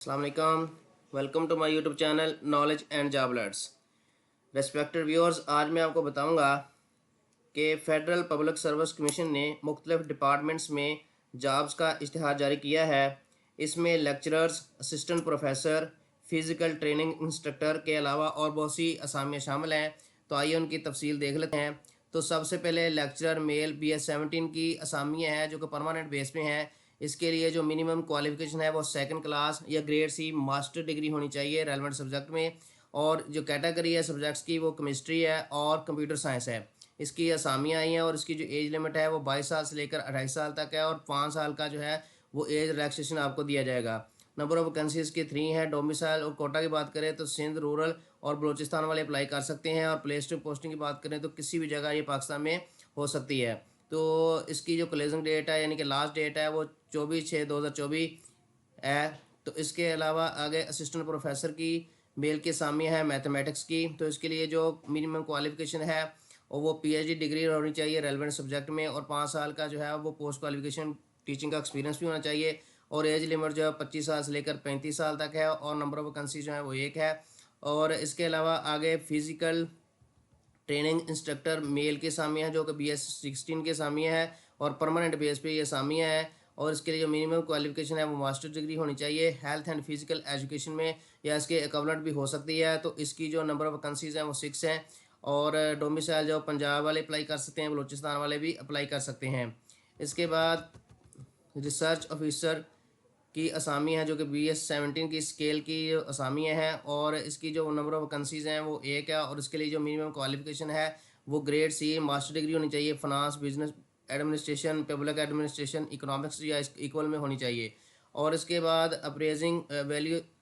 अस्सलाम वालेकुम। Welcome to my YouTube channel knowledge and job alerts. Respected viewers, आज मैं आपको बताऊंगा कि फेडरल पब्लिक सर्विस कमीशन ने मुख्तलिफ डिपार्टमेंट्स में जॉब्स का इश्तिहार जारी किया है। इसमें lecturers, assistant professor, physical training instructor के अलावा और बहुत सी असामियाँ शामिल हैं। तो आइए उनकी तफसील देख लेते हैं। तो सबसे पहले लेक्चरर मेल BS 17 की असामियाँ हैं जो कि परमानेंट बेस पे हैं। इसके लिए जो मिनिमम क्वालिफिकेशन है वो सेकंड क्लास या ग्रेड सी मास्टर डिग्री होनी चाहिए रेलेवेंट सब्जेक्ट में। और जो कैटेगरी है सब्जेक्ट्स की वो केमिस्ट्री है और कंप्यूटर साइंस है। इसकी असामियाँ आई हैं और इसकी जो एज लिमिट है वो 22 साल से लेकर 28 साल तक है और 5 साल का जो है वो एज रिलैक्सेशन आपको दिया जाएगा। नंबर ऑफ वैकेंसीज़ की 3 है। डोमिसाइल और कोटा की बात करें तो सिंध रूरल और बलूचिस्तान वाले अप्लाई कर सकते हैं। और प्लेस टू पोस्टिंग की बात करें तो किसी भी जगह ये पाकिस्तान में हो सकती है। तो इसकी जो क्लोजिंग डेट है यानी कि लास्ट डेट है वो 24/6/2024 है। तो इसके अलावा आगे असिस्टेंट प्रोफेसर की मेल की असामियाँ है मैथमेटिक्स की। तो इसके लिए जो मिनिमम क्वालिफिकेशन है और वो PhD डिग्री होनी चाहिए रेलेवेंट सब्जेक्ट में और 5 साल का जो है वो पोस्ट क्वालिफिकेशन टीचिंग का एक्सपीरियंस भी होना चाहिए। और एज लिमिट जो है 25 साल से लेकर 35 साल तक है और नंबर ऑफ वैकेंसी जो है वो एक है। और इसके अलावा आगे फिजिकल ट्रेनिंग इंस्ट्रक्टर मेल के सामिया हैं जो कि BS 16 के सामिया है और परमानेंट बेस पे ये सामिया है। और इसके लिए जो मिनिमम क्वालिफिकेशन है वो मास्टर डिग्री होनी चाहिए हेल्थ एंड फिजिकल एजुकेशन में या इसके इक्विवेलेंट भी हो सकती है। तो इसकी जो नंबर ऑफ वैकेंसीज हैं वो 6 हैं। और डोमिसाइल जो पंजाब वाले अप्लाई कर सकते हैं, बलूचिस्तान वाले भी अप्लाई कर सकते हैं। इसके बाद रिसर्च ऑफिसर की असामी है जो कि BS 17 की स्केल की असामियाँ हैं और इसकी जो नंबर ऑफ वैकेंसीज़ हैं वो एक है। और इसके लिए जो मिनिमम क्वालिफिकेशन है वो ग्रेड सी मास्टर डिग्री होनी चाहिए finance, business administration, public administration, economics या इक्वल में होनी चाहिए। और इसके बाद अप्रेजिंग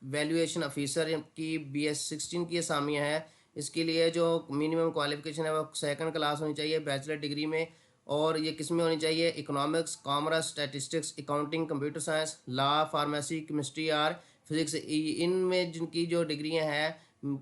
वैल्यूएशन ऑफिसर की BS 16 की असामियाँ हैं। इसके लिए जो मिनिमम क्वालिफिकेशन है वो सेकंड क्लास होनी चाहिए बैचलर डिग्री में। और ये किस में होनी चाहिए? Economics, commerce, statistics, accounting, computer science, law, pharmacy, chemistry और फिजिक्स। इनमें जिनकी जो डिग्रियां हैं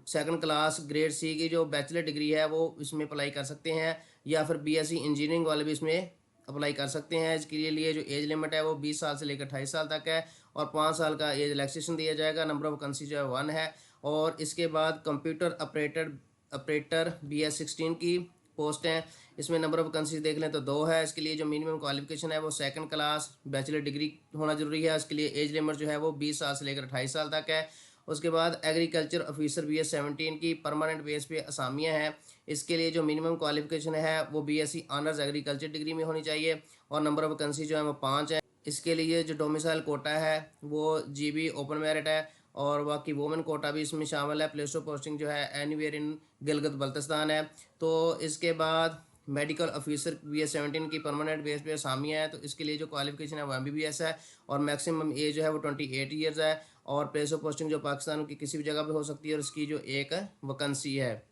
सेकंड क्लास ग्रेड सी की जो बैचलर डिग्री है वो इसमें अप्लाई कर सकते हैं। या फिर BSc इंजीनियरिंग वाले भी इसमें अप्लाई कर सकते हैं। इसके लिए जो एज लिमिट है वो 20 साल से लेकर 28 साल तक है और 5 साल का एज रिलैक्सेशन दिया जाएगा। नंबर ऑफ वैकेंसी जो है 1 है। और इसके बाद कंप्यूटर ऑपरेटर BS 16 की पोस्ट हैं। इसमें नंबर ऑफ वैकेंसी देख लें तो 2 है। इसके लिए जो मिनिमम क्वालिफिकेशन है वो सेकंड क्लास बैचलर डिग्री होना जरूरी है। इसके लिए एज लिमिट जो है वो 20 साल से लेकर 28 साल तक है। उसके बाद एग्रीकल्चर ऑफिसर BS 17 की परमानेंट बेस पे असामियाँ हैं। इसके लिए जो मिनिमम क्वालिफिकेशन है वो BSc ऑनर्स एग्रीकल्चर डिग्री में होनी चाहिए और नंबर ऑफ वैकेंसी जो है वो 5 है। इसके लिए जो डोमिसाइल कोटा है वो GB ओपन मेरिट है और बाकी वोमेन कोटा भी इसमें शामिल है। प्लेस ऑफ पोस्टिंग जो है एनीवेयर इन गिलगित बल्तिस्तान है। तो इसके बाद मेडिकल ऑफिसर BS 17 की परमानेंट बेस पे असामियाँ है। तो इसके लिए जो क्वालिफिकेशन है वो MBBS है और मैक्सिमम एज जो है वो 28 ईयर्स है। और प्लेस ऑफ पोस्टिंग जो पाकिस्तान की किसी भी जगह पे हो सकती है और इसकी जो एक वैकेंसी है।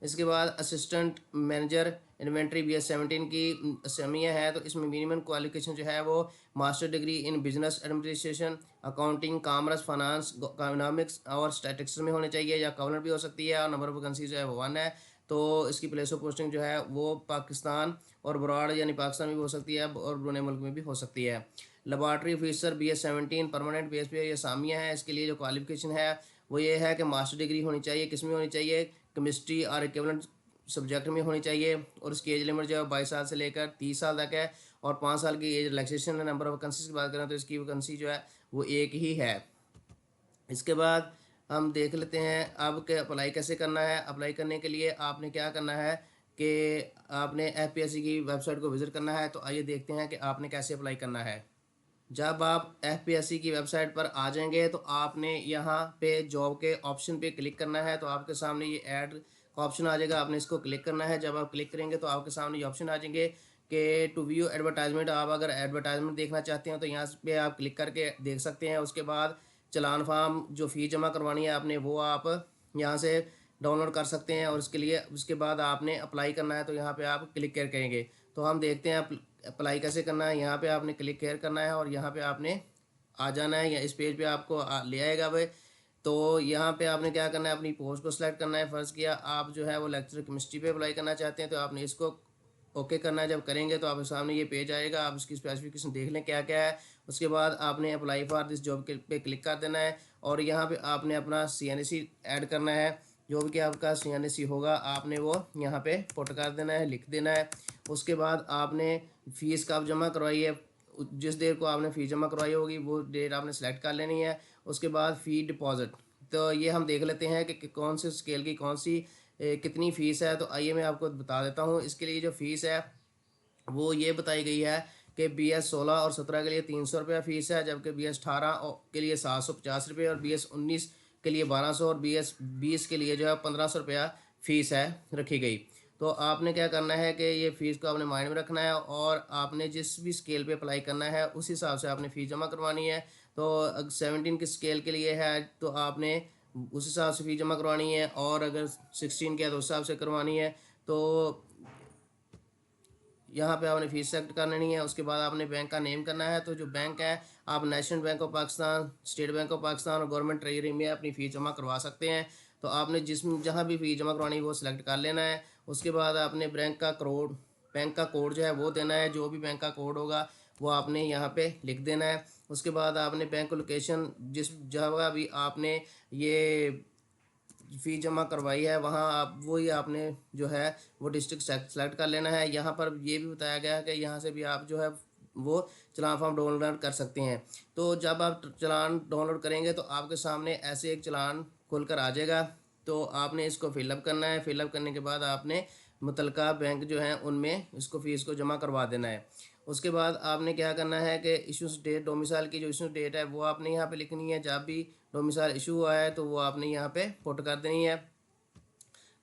इसके बाद असिस्टेंट मैनेजर इन्वेंट्री BS 17 की असामियाँ है। तो इसमें मिनिमम क्वालिफिकेशन जो है वो master degree in business administration, accounting, commerce, finance, economics और स्टैटिस्टिक्स में होनी चाहिए या कॉमर्स भी हो सकती है। और नंबर ऑफ वैकेंसी जो है वो 1 है। तो इसकी प्लेस ऑफ पोस्टिंग जो है वो पाकिस्तान और ब्रॉड यानी पाकिस्तान में भी हो सकती है और ब्रूनेई मुल्क में भी हो सकती है। Laboratory officer BS 17 permanent base पे ये असामियाँ हैं। इसके लिए जो क्वालिफिकेशन है वो ये है कि मास्टर डिग्री होनी चाहिए। किस में होनी चाहिए? केमिस्ट्री और इक्विवेलेंट सब्जेक्ट में होनी चाहिए। और इसकी एज लिमिट जो है 22 साल से लेकर 30 साल तक है और 5 साल की एज रिलैक्सेशन है। नंबर ऑफ वैकेंसीज की बात करें तो इसकी वैकेंसी जो है वो एक ही है। इसके बाद हम देख लेते हैं अब कि अप्लाई कैसे करना है। अप्लाई करने के लिए आपने क्या करना है कि आपने FPSC की वेबसाइट को विज़िट करना है। तो आइए देखते हैं कि आपने कैसे अप्लाई करना है। जब आप FPSC की वेबसाइट पर आ जाएंगे तो आपने यहाँ पे जॉब के ऑप्शन पे क्लिक करना है। तो आपके सामने ये ऐड का ऑप्शन आ जाएगा, आपने इसको क्लिक करना है। जब आप क्लिक करेंगे तो आपके सामने ये ऑप्शन आ जाएंगे कि टू व्यू एडवर्टाइजमेंट। आप अगर एडवर्टाइजमेंट देखना चाहते हैं तो यहाँ पे आप क्लिक करके देख सकते हैं। उसके बाद चलान फार्म जो फ़ी जमा करवानी है आपने वो आप यहाँ से डाउनलोड कर सकते हैं। और इसके लिए उसके बाद आपने अप्लाई करना है तो यहाँ पे आप क्लिक कर करेंगे। तो हम देखते हैं अप्लाई कैसे करना है। यहाँ पे आपने क्लिक केयर करना है और यहाँ पे आपने आ जाना है या इस पेज पे आपको ले आएगा भाई। तो यहाँ पे आपने क्या करना है, अपनी पोस्ट को सिलेक्ट करना है। फ़र्ज़ किया आप जो है वो लेक्चर केमिस्ट्री पे अप्लाई करना चाहते हैं तो आपने इसको ओके करना है। जब करेंगे तो आपके सामने ये पेज आएगा, आप उसकी स्पेसिफिकेशन देख लें क्या क्या है। उसके बाद आपने अप्लाई फॉर दिस जॉब के पे क्लिक कर देना है और यहाँ पे आपने अपना CNSE ऐड करना है। जो भी आपका CNSE होगा आपने वो यहाँ पे पुट कर देना है, लिख देना है। उसके बाद आपने फ़ीस कब जमा करवाई है, जिस डेट को आपने फ़ीस जमा करवाई होगी वो डेट आपने सेलेक्ट कर लेनी है। उसके बाद फ़ी डिपॉज़िट, तो ये हम देख लेते हैं कि कौन से स्केल की कौन सी कितनी फ़ीस है। तो आइए मैं आपको बता देता हूँ। इसके लिए जो फ़ीस है वो ये बताई गई है कि BS 16 और 17 के लिए 300 रुपया फ़ीस है, जबकि BS 18 के लिए 750 रुपये और BS 19 के लिए 1200 और BS 20 के लिए जो है 1500 रुपया फ़ीस है रखी गई। तो आपने क्या करना है कि ये फ़ीस को आपने माइंड में रखना है और आपने जिस भी स्केल पे अप्लाई करना है उस हिसाब से आपने फ़ीस जमा करवानी है। तो 17 के स्केल के लिए है तो आपने उस हिसाब से फ़ीस जमा करवानी है, और अगर 16 के है तो उस हिसाब से करवानी है। तो यहाँ पे आपने फीस सेलेक्ट कर लेनी है। उसके बाद आपने बैंक का नेम करना है। तो जो बैंक है आप national bank of Pakistan, state bank of Pakistan और गवर्नमेंट ट्रेजरी में अपनी फ़ीस जमा करवा सकते हैं। तो आपने जहाँ भी फ़ीस जमा करवानी है वो सिलेक्ट कर लेना है। उसके बाद आपने बैंक का कोड जो है वो देना है। जो भी बैंक का कोड होगा वो आपने यहाँ पे लिख देना है। उसके बाद आपने बैंक लोकेशन जिस जगह भी आपने ये फ़ीस जमा करवाई है वहाँ आप वही आपने जो है वो डिस्ट्रिक्ट सेलेक्ट कर लेना है। यहाँ पर ये भी बताया गया है कि यहाँ से भी आप जो है वो चलान फॉर्म डाउनलोड कर सकते हैं। तो जब आप चलान डाउनलोड करेंगे तो आपके सामने ऐसे एक चलान खुलकर आ जाएगा। तो आपने इसको फिलअप करना है। फिलअप करने के बाद आपने मुतलका बैंक जो है उनमें इसको फ़ीस को जमा करवा देना है। उसके बाद आपने क्या करना है कि इशूज़ डेट, डोमिसाइल की जो इशू डेट है वो आपने यहाँ पे लिखनी है। जब भी डोमिसाइल इशू हुआ है तो वो आपने यहाँ पे पुट कर देनी है।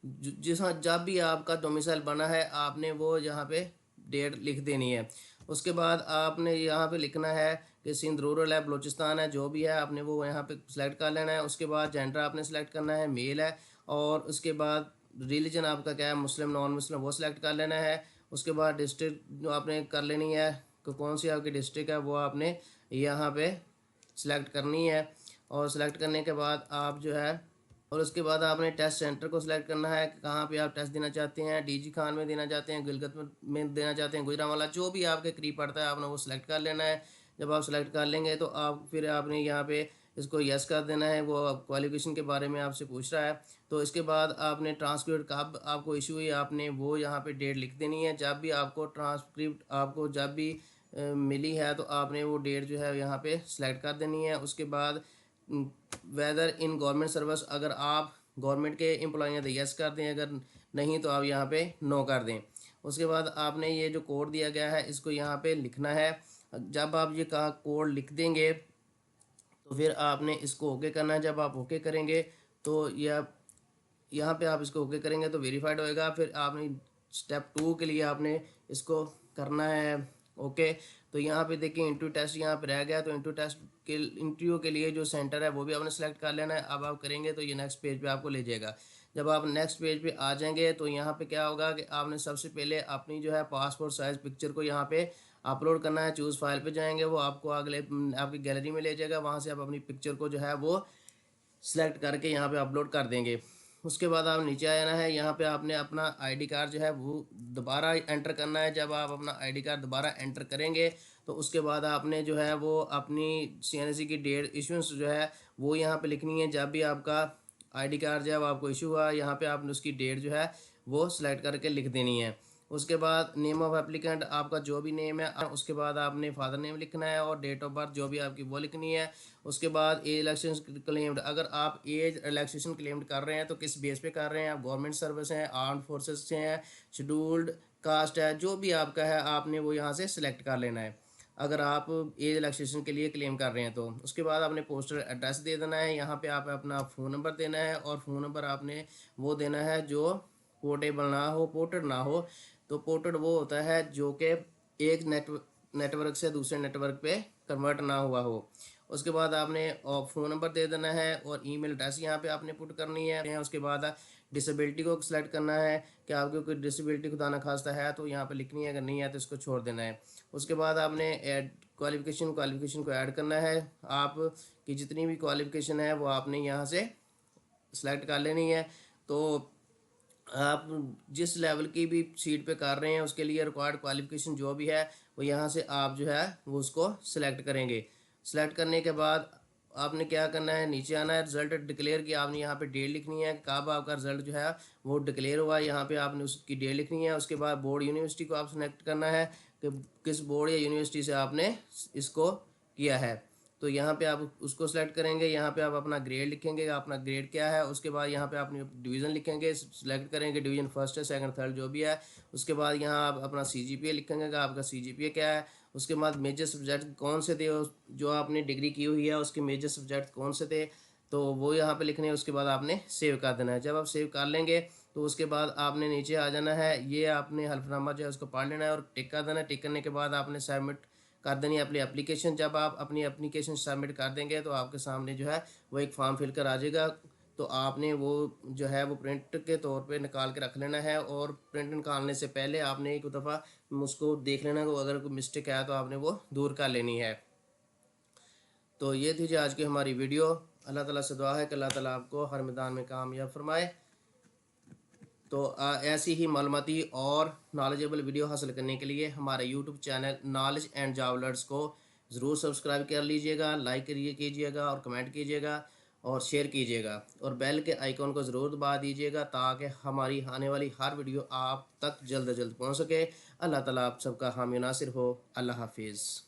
जिस जब भी आपका डोमिसाइल बना है आपने वो यहाँ पे डेट लिख देनी है। उसके बाद आपने यहाँ पे लिखना है कि सिंध रूरल है, बलूचिस्तान है, जो भी है आपने वो यहाँ पे सिलेक्ट कर लेना है। उसके बाद जेंडर आपने सेलेक्ट करना है, मेल है। और उसके बाद रिलीजन आपका क्या है, मुस्लिम नॉन मुस्लिम, वो सिलेक्ट कर लेना है। उसके बाद डिस्ट्रिक्ट जो आपने कर लेनी है कि कौन सी आपकी डिस्ट्रिक्ट है वो आपने यहाँ पे सिलेक्ट करनी है। और सिलेक्ट करने के बाद आप जो है और उसके बाद आपने टेस्ट सेंटर को सिलेक्ट करना है कि कहाँ पे आप टेस्ट देना चाहते हैं। DG खान में देना चाहते हैं, गिलगित में देना चाहते हैं, गुजरांवाला, जो भी आपके करीब पड़ता है आपने वो सिलेक्ट कर लेना है। जब आप सिलेक्ट कर लेंगे तो आप फिर आपने यहाँ पे इसको यस कर देना है। वो क्वालिफिकेशन के बारे में आपसे पूछ रहा है। तो इसके बाद आपने ट्रांसक्रिप्ट कब आपको इशू हुई आपने वो यहाँ पे डेट लिख देनी है। जब भी आपको ट्रांसक्रिप्ट आपको जब भी मिली है तो आपने वो डेट जो है यहाँ पे सिलेक्ट कर देनी है। उसके बाद वेदर इन गवर्नमेंट सर्विस, अगर आप गवर्नमेंट के एम्प्लॉई हैं तो यस कर दें, अगर नहीं तो आप यहाँ पे नो कर दें। उसके बाद आपने ये जो कोड दिया गया है इसको यहाँ पे लिखना है। जब आप ये कहा कोड लिख देंगे तो फिर आपने इसको ओके करना है। जब आप ओके करेंगे तो यह यहाँ पे आप इसको ओके करेंगे तो वेरीफाइड होएगा। फिर आपने स्टेप 2 के लिए आपने इसको करना है ओके। तो यहाँ पे देखिए इंटरव्यू टेस्ट यहाँ पे रह गया। तो इंटरव्यू के लिए जो सेंटर है वो भी आपने सेलेक्ट कर लेना है। अब आप करेंगे तो ये नेक्स्ट पेज पे आपको ले जाएगा। जब आप नेक्स्ट पेज पे आ जाएंगे तो यहाँ पे क्या होगा कि आपने सबसे पहले अपनी जो है पासपोर्ट साइज़ पिक्चर को यहाँ पे अपलोड करना है। चूज़ फाइल पे जाएंगे, वो आपको अगले आपकी गैलरी में ले जाएगा। वहाँ से आप अपनी पिक्चर को जो है वो सिलेक्ट करके यहाँ पे अपलोड कर देंगे। उसके बाद आप नीचे आ जाना है। यहाँ पे आपने अपना आईडी कार्ड जो है वो दोबारा एंटर करना है। जब आप अपना आईडी कार्ड दोबारा एंटर करेंगे तो उसके बाद आपने जो है वो अपनी CNSE की डेट इशूस जो है वो यहाँ पे लिखनी है। जब भी आपका आईडी कार्ड जो है वो आपको इशू हुआ यहाँ पे आपने उसकी डेट जो है वो सिलेक्ट करके लिख देनी है। उसके बाद नेम ऑफ एप्लीकेंट, आपका जो भी नेम है उसके बाद आपने फादर नेम लिखना है और डेट ऑफ बर्थ जो भी आपकी वो लिखनी है। उसके बाद एज रिलैक्सेशन क्लेम्ड, अगर आप एज रिलैक्सेशन क्लेम्ड कर रहे हैं तो किस बेस पे कर रहे हैं, आप गवर्नमेंट सर्विस हैं, आर्म्ड फोर्सेस से हैं, शेड्यूल्ड कास्ट है, जो भी आपका है आपने वो यहाँ से सिलेक्ट कर लेना है अगर आप एज रिलैक्सेशन के लिए क्लेम कर रहे हैं तो। उसके बाद आपने पोस्टल एड्रेस दे देना है। यहाँ पे आप अपना फ़ोन नंबर देना है और फ़ोन नंबर आपने वो देना है जो पोर्टेबल ना हो, पोर्टेड ना हो। तो पोर्टेड वो होता है जो कि एक नेटवर्क से दूसरे नेटवर्क पे कन्वर्ट ना हुआ हो। उसके बाद आपने फ़ोन नंबर दे देना है और ईमेल एड्रेस यहाँ पे आपने पुट करनी है। उसके बाद डिसेबिलिटी को सिलेक्ट करना है कि आपको कोई डिसेबिलिटी खुदा न खास्ता है तो यहाँ पे लिखनी है, अगर नहीं है तो इसको छोड़ देना है। उसके बाद आपने ऐड क्वालिफ़िकेशन को ऐड करना है। आप की जितनी भी क्वालिफ़िकेशन है वो आपने यहाँ से सिलेक्ट कर लेनी है। तो आप जिस लेवल की भी सीट पे कर रहे हैं उसके लिए रिक्वायर्ड क्वालिफिकेशन जो भी है वो यहाँ से आप जो है वो उसको सिलेक्ट करेंगे। सिलेक्ट करने के बाद आपने क्या करना है, नीचे आना है, रिजल्ट डिक्लेयर की आपने यहाँ पे डेट लिखनी है, कब आपका रिजल्ट जो है वो डिक्लेयर हुआ, यहाँ पे आपने उसकी डेट लिखनी है। उसके बाद बोर्ड यूनिवर्सिटी को आप सेलेक्ट करना है कि किस बोर्ड या यूनिवर्सिटी से आपने इसको किया है। तो यहाँ पे आप उसको सेलेक्ट करेंगे, यहाँ पे आप अपना ग्रेड लिखेंगे, अपना ग्रेड क्या है। उसके बाद यहाँ पे अपनी डिवीज़न लिखेंगे, सिलेक्ट करेंगे डिवीज़न फर्स्ट है सेकंड थर्ड जो भी है। उसके बाद यहाँ आप अपना CGPA लिखेंगे कि आपका CGPA क्या है। उसके बाद मेजर सब्जेक्ट कौन से थे, जो आपने डिग्री की हुई है उसके मेजर सब्जेक्ट कौन से थे, तो वो यहाँ पे लिखने हैं। उसके बाद आपने सेव कर देना है। जब आप सेव कर लेंगे तो उसके बाद आपने नीचे आ जाना है, ये आपने हल्फनामा जो है उसको पढ़ लेना है और टिक कर देना है। टिक करने के बाद आपने सबमिट कर देनी है अपनी एप्लीकेशन। जब आप अपनी एप्लीकेशन सबमिट कर देंगे तो आपके सामने जो है वो एक फॉर्म फिल कर आ जाएगा। तो आपने वो जो है वो प्रिंट के तौर पे निकाल के रख लेना है, और प्रिंट निकालने से पहले आपने एक दफ़ा उसको देख लेना है, अगर कोई मिस्टेक है तो आपने वो दूर कर लेनी है। तो ये थी जो आज की हमारी वीडियो। अल्लाह ताला से दुआ है कि अल्लाह ताला आपको हर मैदान में कामयाब फरमाए। तो ऐसी ही मालूमाती और नॉलेजेबल वीडियो हासिल करने के लिए हमारे YouTube channel knowledge and job alerts को ज़रूर सब्सक्राइब कर लीजिएगा, लाइक कीजिएगा और कमेंट कीजिएगा और शेयर कीजिएगा, और बेल के आइकॉन को ज़रूर दबा दीजिएगा ताकि हमारी आने वाली हर वीडियो आप तक जल्द से जल्द पहुँच सके। अल्लाह ताला आप सबका हामी नासिर हो। अल्लाह हाफिज़।